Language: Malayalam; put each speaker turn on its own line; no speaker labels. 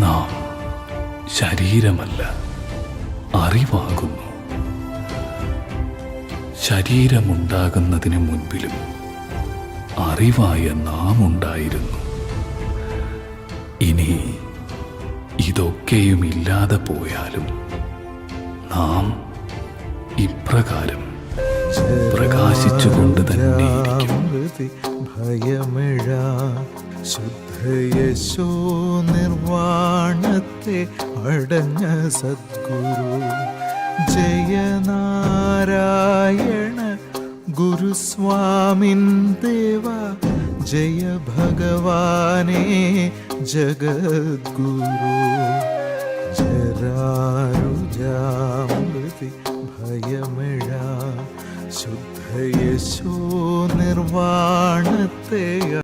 നാം ശരീരമല്ല, അറിവാകുന്നു. ശരീരമുണ്ടാകുന്നതിന് മുൻപിലും അറിവായ നാം ഉണ്ടായിരുന്നു. ഇനി ഇതൊക്കെയും ഇല്ലാതെ പോയാലും നാം ഇപ്രകാരം പ്രകാശിച്ചുകൊണ്ട് തന്നെയിരിക്കും.
ഭയമിഴ ശുദ്ധയശോ നിർവാണത്തെ അടഞ്ഞ സദ്ഗുരു ജയനാരായണ ഗുരുസ്വാമിൻ ദേവ ജയ ഭഗവാനേ ജഗദ്ഗുരു ജരാരുജാമൃതി ഭയമിഴ ശുദ്ധയശോ നിർവാണത്തെ